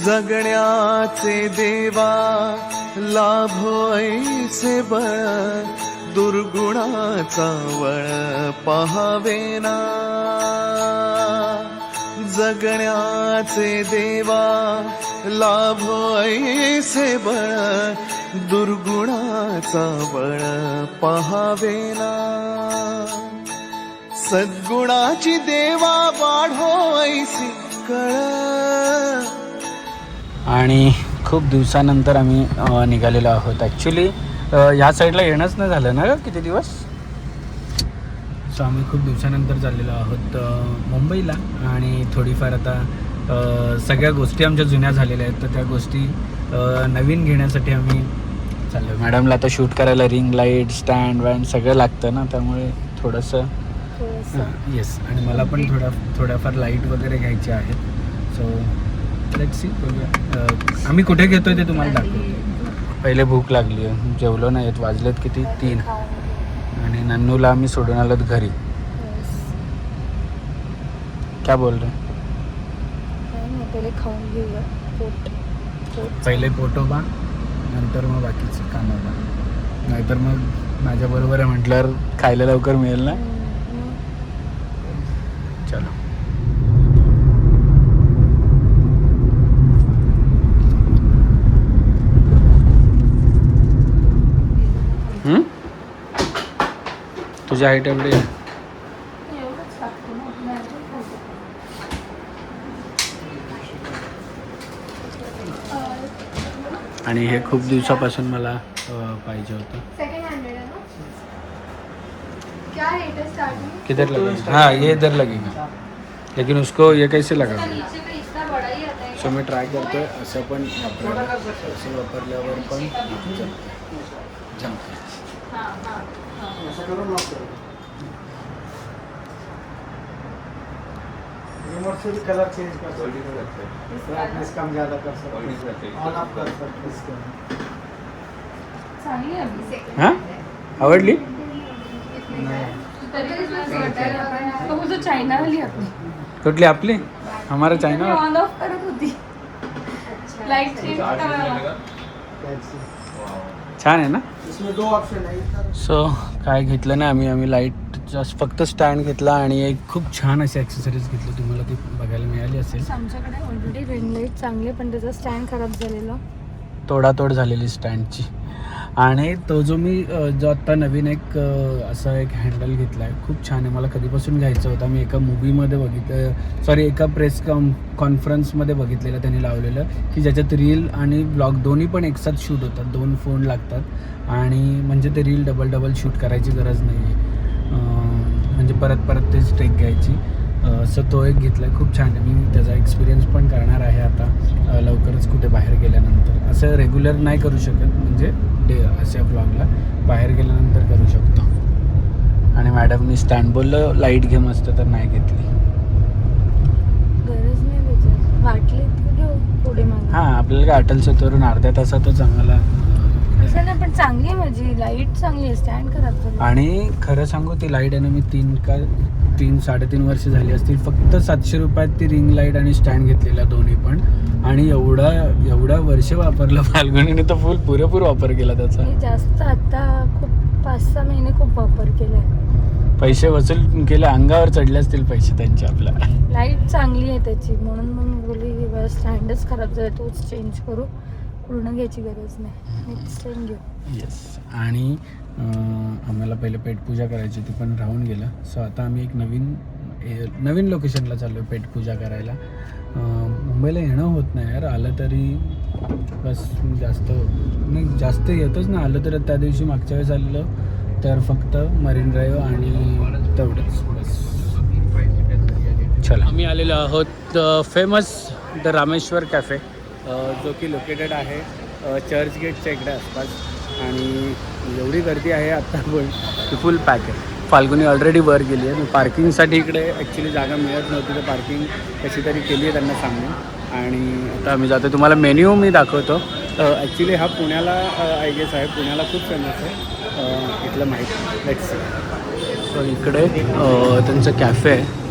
जगण्याचे देवा लाभो ऐसे बळ, दुर्गुणाचा वळ पहावेना. जगण्याचे देवा लाभो ऐसे बळ, दुर्गुणाचा बळ पहावेना. सद्गुणाची देवा वाढो ऐसी कळ. आणि खूप दिवसानंतर आम्ही निघालेलो आहोत. ॲक्च्युली ह्या साईडला येणंच नाही झालं ना किती दिवस. सो आम्ही खूप दिवसानंतर चाललेलो आहोत मुंबईला. आणि थोडीफार आता सगळ्या गोष्टी आमच्या जुन्या झालेल्या आहेत, तर त्या गोष्टी नवीन घेण्यासाठी आम्ही चाललो. मॅडमला आता शूट करायला रिंग लाईट स्टँड वँड सगळं लागतं ना, त्यामुळे थोडंसं येस. आणि मला पण थोड्याफार लाईट वगैरे घ्यायचे आहेत. सो लेट्स सी, बघूया आम्ही कुठे घेतो आहे ते तुम्हाला दाखवतो. पहिले भूक लागली आहे, जेवलो नाही आहेत, वाजलेत किती 3. आणि नन्नूला आम्ही सोडून आलोत घरी. क्या बोल रहे? पहिले खाऊन घेऊया. पहिले पोटोबा, नंतर मग बाकीचं कामं बा. नाहीतर मग माझ्याबरोबर आहे म्हटल्यावर खायला लवकर मिळेल ना. चलो. तुझ्या हाईट एवढी आहे. आणि हे खूप दिवसापासून मला पाहिजे होतं. किधर लगेगा? हाँ ये इधर लगेगा, लेकिन उसको ये कैसे लगा. सो मी ट्राय करतोय असं पण वापरायला. असं वापरल्यावर पण जमतं. रिमोट से भी कलर चेंज कर सकते हैं, ब्राइटनेस कम ज़्यादा कर सकते हैं, ऑन ऑफ कर सकते हैं. हां आवडली. चायना वाली आपली कुठली आपली. हमारा चायना ऑन ऑफ करत होती. लाईट चेंज छान आहे ना. इसमें 2 ऑप्शन है. सो काय घेतलं ना आम्ही लाईट जस्ट फक्त स्टँड घेतला आणि एक खूप छान अशी ॲक्सेसरीज घेतली. तुम्हाला ती बघायला मिळाली असेल. आमच्याकडे ऑलरेडी रिंग लाईट चांगले, पण त्याचा स्टँड खराब झालेला, तोडातोड झालेली स्टँडची. आणि तो जो मी जो आत्ता नवीन एक असा एक हँडल घेतला आहे, खूप छान आहे. मला कधीपासून घ्यायचा होता. मी एका मूवीमध्ये बघितलं, सॉरी एका प्रेस कॉन्फरन्समध्ये बघितलेलं त्यांनी लावलेलं, की ज्याच्यात रील आणि ब्लॉग दोन्ही पण एकसाथ शूट होतात. 2 फोन लागतात आणि म्हणजे ते रील डबल शूट करायची गरज नाही आहे. म्हणजे परत तेच टेक घ्यायची. सो तो एक घेतला आहे, खूप छान आहे. मी त्याचा एक्सपिरियन्स पण करणार आहे आता लवकरच कुठे बाहेर गेल्यानंतर. असं रेग्युलर नाही करू शकत, म्हणजे अशा ब्लॉगला बाहेर गेल्यानंतर करू शकतो. आणि मॅडमनी स्टँड बोललं लाईट घे मस्त, तर नाही घेतली. गरज नाही त्याच्यात, वाटली घेऊ पुढे मागे. हां आपल्याला काय अटलचं तरुण अर्ध्या तासातच आम्हाला असं नाही, पण चांगली आहे माझी लाईट, चांगली आहे. स्टँड खराब झालं. आणि खरं सांगू ती लाईट आहे ना, मी 3-3.5 वर्ष झाली असतील. फक्त 700 रुपयात ती रिंग लाईट आणि स्टँड घेतलेला दोन्ही पण. आणि एवढा वर्ष वापरलं फाल्गुनीने, तर पुरेपूर वापर केला त्याचा. जास्त आता खूप 5-6 महिने खूप वापर केलाय. पैसे वसूल केले, अंगावर चढले असतील पैसे त्यांचे आपल्या. लाईट चांगली आहे त्याची, म्हणून मग मी बोलली स्टँडच खराब झाला, तोच चेंज करू, पूर्ण घ्यायची गरज नाही, नेक्स्ट टाइम घेऊ. येस. आणि आम्हाला पहिले पेटपूजा करायची होती, पण राहून गेलं. सो आता आम्ही एक नवीन लोकेशनला चाललो आहे पेटपूजा करायला. मुंबईला येणं होत नाही यार, आलं तरी बस जास्त येतच ना. आलं तर त्या दिवशी मागच्या वेळेस आलेलं तर फक्त मरीन ड्राईव्ह आणि तेवढंच बस. चला आम्ही आलेलो आहोत फेमस द रामेश्वर कॅफे, जो की लोकेटेड आहे चर्च गेटच्या इकडे आसपास. आणि एवढी गर्दी आहे आत्ता बोल की फुल पॅक आहे. फाल्गुनी ऑलरेडी वर गेली आहे. पार्किंगसाठी इकडे ॲक्च्युली जागा मिळत नव्हती, तर पार्किंग कशी तरी केली आहे त्यांना सांगून. आणि आता आम्ही जातो, तुम्हाला मेन्यू मी दाखवतो. ॲक्च्युली हा पुण्याला आय गेस आहे, पुण्याला खूप फेमस आहे, इथलं माहीत. Let's see. सो इकडे त्यांचं कॅफे आहे.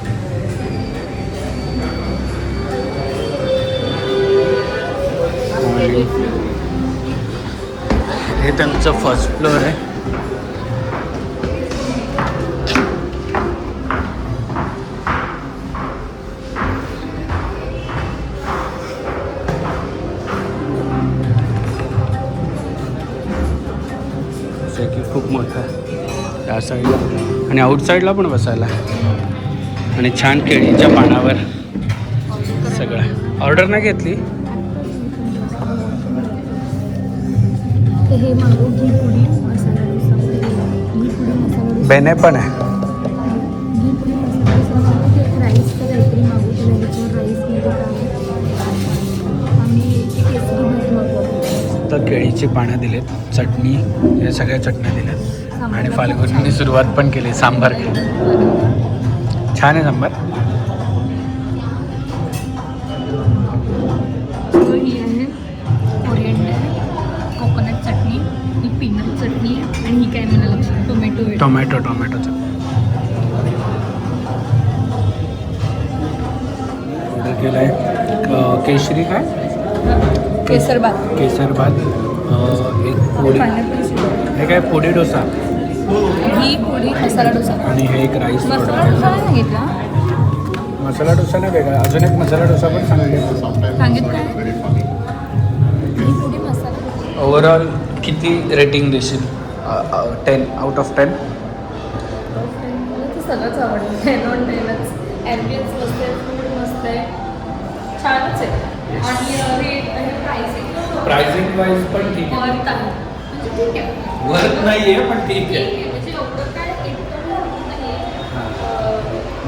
हे त्यांचं फर्स्ट फ्लोअर आहे. की खूप मोठं आहे त्या साईडला आणि आउटसाईडला पण बसायला आणि छान केळीच्या पानावर सगळं. ऑर्डर नाही घेतली. हे मागू घी पुडी मसाला डोसा, घी पुडी मसाला डोसा, बेने पण आहे. घी पुडी मसाला डोसा मागू. ते राईसचं काहीतरी मागू, त्याला ह्याच्यावर राईसमध्ये काय आम्ही केसरी भात मागू. तर केळीची पानं दिलेत, चटणी, या सगळ्या चटण्या दिल्यात आणि फाल्गुनीने सुरुवात पण केली. सांबार केली, छान आहे सांबार. ही आहे कोरिएंडर, कोकोनट चटणी, ही पीनट चटणी आणि ही काय मला लक्षात टोमॅटो आहे. टोमॅटो चटणी ऑर्डर केलं आहे. केशरी काय केसर भात, केसर भात, एक पोळी, हे काय पोडी डोसा, ही पोळी मसाला डोसा आणि हे एक राईस. मसाला डोसा नाही सांगितला. मसाला डोसा नाही वेगळा, अजून एक मसाला डोसा पण सांगितलं. सांगितलं ही पोळी मसाला डोसा. ओव्हरऑल किती रेटिंग देशील? 10 out of 10. मला तर सगळंच आवडलं. 10 on 10च. ॲम्बियन्स मस्त आहे, फूड मस्त आहे, छानच आहे. आणि रेट आणि प्राइसिंग प्राइसिंग वाईज पण ठीक आहे, वर्थ आहे. म्हणजे ठीक आहे, वर्थ नाही आहे पण ठीक ठीक आहे. आहे. म्हणजे एवढं काय एकदम नाही आहे.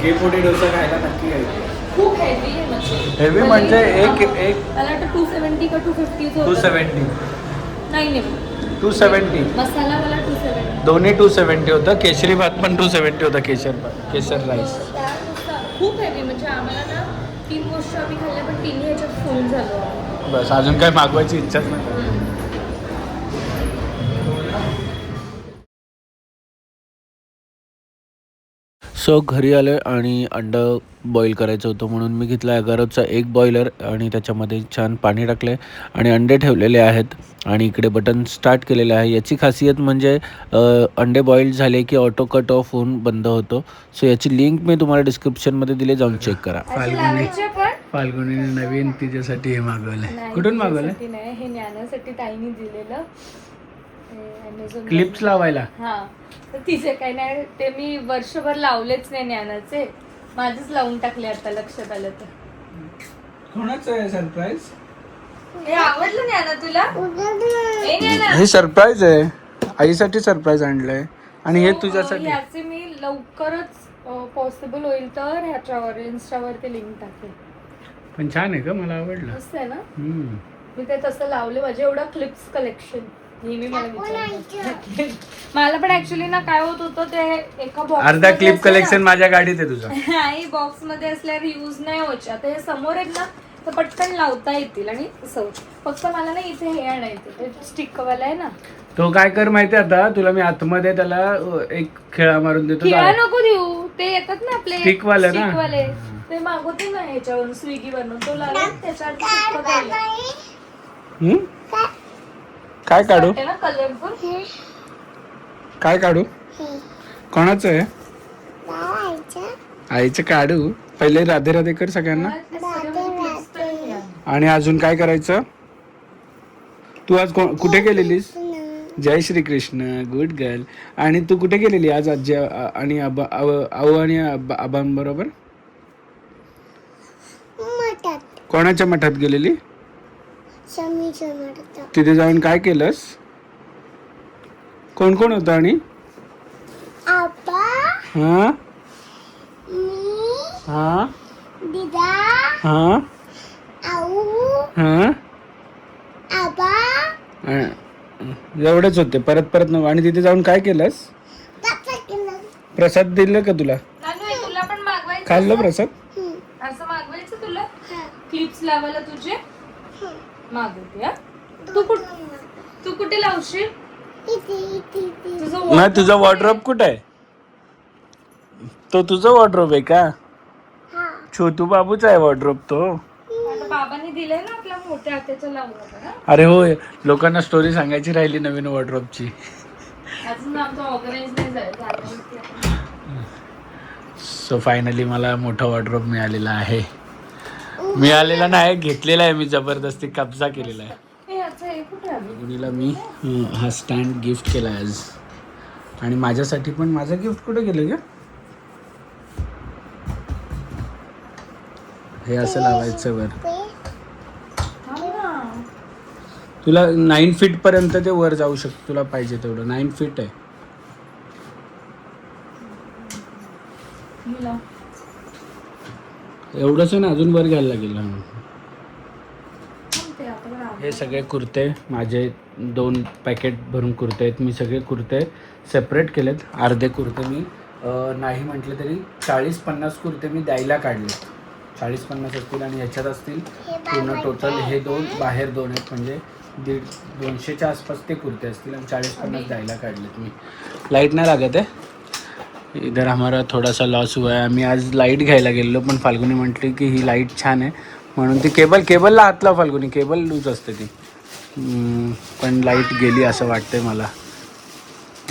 घे पोडी डोसा खायला नक्की आहे. खूप हेवी आहे म्हणजे. हेवी म्हणजे एक मला वाटतं 270 का 250 270 नाही 270 मसाला मला 270. दोन्ही 270 होतं. केशरी भात पण 270 होता. केसर राईस खूप हेवी म्हणजे आम्हाला ना 3 गोष्टी आम्ही खाल्ल्या पण तिन्ही ह्याच्यात फुल झालो. बस, अजून काय मागवायची इच्छाच नाही. सो घरी आलो आणि अंडं बॉईल करायचं होतं म्हणून मी घेतला अगारोचा एक बॉयलर आणि त्याच्यामध्ये छान पाणी टाकले आणि अंडे ठेवलेले आहेत आणि इकडे बटन स्टार्ट केलेलं आहे. याची खासियत म्हणजे अंडे बॉईल झाले की ऑटो कट ऑफ होऊन बंद होतो. सो याची लिंक मी तुम्हाला डिस्क्रिप्शनमध्ये दिली, जाऊन चेक करा. फाल्गुनीने नवीन तिच्यासाठी हे मागवलंय. कुठून मागवलंय? नाही, हे ज्ञानासाठी ताईने दिलेलं क्लिप्स लावायला. हा, तर तिचे काही नाही, ते मी वर्षभर लावलेच नाही ज्ञानाचे, माझंच लावून टाकले आता लक्षात आलं तर. कोणाचं आहे सरप्राईज? हे आवडलं ज्ञाना तुला? ए ज्ञाना, हे सरप्राईज आहे, आईसाठी सरप्राईज आणलंय आणि हे तुझ्यासाठी. ह्याचे मी लवकरच पॉसिबल होईल तर ह्याच्यावर इंस्टावर ते लिंक टाकेल. पण छान आहे का? मला आवडलं. मस्त आहे ना. मी ते तसं लावले. माझे एवढं क्लिप्स कलेक्शन नेहमी मला विचारतात. मला पण ऍक्च्युली ना काय होत होतं, ते एका बॉक्स अर्धा क्लिप कलेक्शन माझ्या गाडीत आहे तुझं. नाही, बॉक्स मध्ये असल्यावर यूज नाही व्हायचे. आता हे समोर आहेत ना, तर पटकन लावता येतील आणि असं. फक्त मला ना इथे हे आणायचं, ते स्टिकवाला आहे ना. तो काय कर माहितीये, आता तुला मी आतमध्ये त्याला एक खेळा मारून देतो. खेळा नको देऊ, ते येतात ना आपले स्टिकवाले ना, स्टिकवाले, ते मागवते ना ह्याच्यावरून, स्विगीवरून. तो लावला त्याच्यावर काय काढू? ना कलरफुल. काय काढू? कोणाचं आहे? आईचं काढू. पहिले राधे राधे कर सगळ्यांना. आणि अजून काय करायचं? तू आज कुठे गेलेलीस? जय श्री कृष्ण, गुड गर्ल. आणि तू कुठे गेलेली आज आजी आणि आऊ आणि आबांबरोबर? कोणाच्या मठात गेलेली? तिथे जाऊन काय केलंस? कोण कोण होतं? आणि हा हा हा हा, एवढेच होते, परत परत नको. आणि तिथे जाऊन काय केलंस? प्रसाद दिलं का तुला? तुला पण मागवायचं? खाल्लं प्रसाद? असं मागवायचं तुला? क्लिप्स लावायला तुझे मागवते. तू कुठे लावशील? नाही, तुझा वॉर्डरोब कुठे आहे? तो तुझा वॉर्डरोब आहे का? छोटू बाबूचा आहे वॉर्डरोब तो. बाबांनी दिलंय ना आपल्या मोठ्या आत्याच्या लावू नका ना. अरे होय, लोकांना स्टोरी सांगायची राहिली नवीन वॉर्डरोबची. अजून आमचं ऑर्गनाइज नाही झालं. सो फायनली मला मोठा वॉर्डरोब मिळालेला आहे. मिळालेला नाही, घेतलेला आहे मी, जबरदस्ती कब्जा केलेला आहे. हे कुठे आलं? गुणीला मी हा स्टँड गिफ्ट केला आहे आज. आणि माझ्यासाठी पण. माझं गिफ्ट कुठे गेलं ग? हे असं लावायचं वर. तुला 9 फीट पर्यंत ते वर जाऊ शकतो, तुला पाहिजे तेवढं. 9 फीट आहे. एवढंच ना, अजून वर घ्यायला लागेल. हे सगळे कुर्ते माझे 2 पॅकेट भरून कुर्ते आहेत. मी सगळे कुर्ते सेपरेट केलेत. अर्धे कुर्ते मी नाही म्हटलं तरी 40-50 कुर्ते मी द्यायला काढले. 40-50 असतील आणि ह्याच्यात असतील पूर्ण टोटल हे 2 बाहेर 2 आहेत, म्हणजे 150-200च्या आसपास ते कुर्ते असतील आणि 40-50 द्यायला काढलेत मी. लाईट नाही लागत आहे इधर, हमारा थोडासा लॉस हुआ है. आम्ही आज लाईट घ्यायला गेलो, पण फाल्गुनी म्हटली की ही लाईट छान आहे म्हणून ती केबलला हात लाव फाल्गुनी, केबल लूज असते ती. पण लाईट गेली असं वाटतंय मला.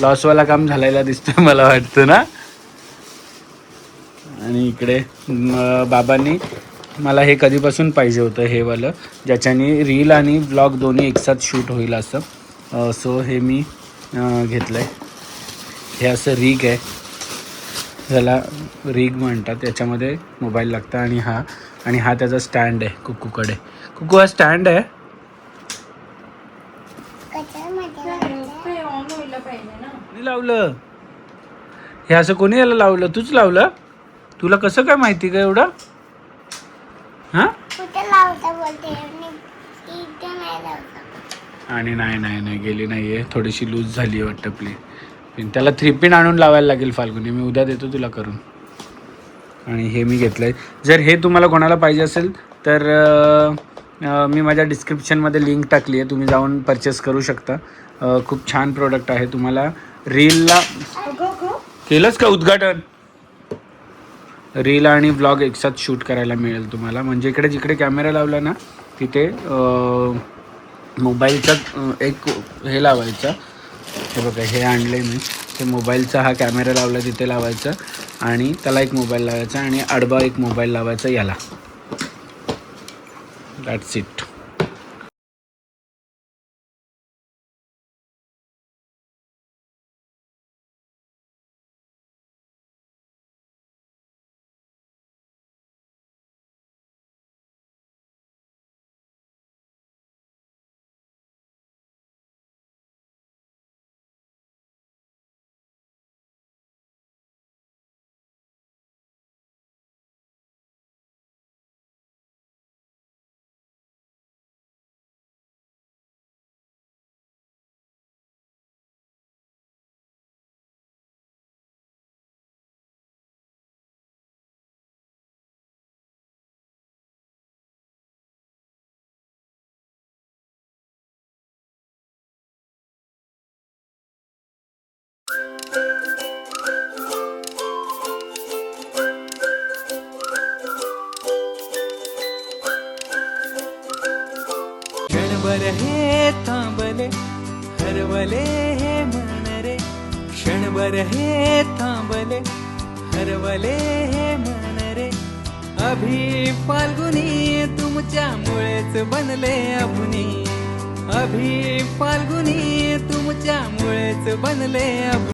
लॉसवाला काम झालेला दिसतोय मला वाटतं ना. आणि इकडे बाबांनी मला हे कधीपासून पाहिजे होतं, हे वालं, ज्याच्याने रील आणि व्लॉग दोन्ही एकसाथ शूट होईल असं. सो हे मी घेतलं आहे. हे असं रिग आहे, ह्याला रिग म्हणतात. याच्यामध्ये मोबाईल लागतं आणि हा त्याचा स्टँड आहे कुकूकडे. कुकू हा स्टँड आहे. कोणी लावलं हे असं? कोणी याला लावलं? तूच लावलं? तुला कसं काय माहिती का एवढं? हां. आणि नाही गेली नाही आहे, थोडीशी लूज झाली आहे वाटतं पिन. त्याला 3 पिन आणून लावायला लागेल फाल्गुनी, मी उद्या देतो तुला करून. आणि हे मी घेतलं आहे. जर हे तुम्हाला कोणाला पाहिजे असेल तर मी माझ्या डिस्क्रिप्शनमध्ये लिंक टाकली आहे, तुम्ही जाऊन परचेस करू शकता. खूप छान प्रोडक्ट आहे. तुम्हाला रीलला केलंच का उद्घाटन? रील आणि व्लॉग एकसाथ शूट करायला मिळेल तुम्हाला. म्हणजे इकडे जिकडे कॅमेरा लावला ना तिथे मोबाईलचा एक हे लावायचा. हे बघा, हे आणलं मी. ते मोबाईलचा हा कॅमेरा लावला तिथे लावायचा आणि त्याला एक मोबाईल लावायचा आणि आडबा एक मोबाईल लावायचा याला. That's it. क्षणभर हे थांबले हरवले हे मन रे, क्षणभर हे थांबले हरवले हे मन रे. अभि फाल्गुनी तुमच्यामुळेच बनले अभुनी, अभि फाल्गुनी तुमच्यामुळेच बनले अभुनी.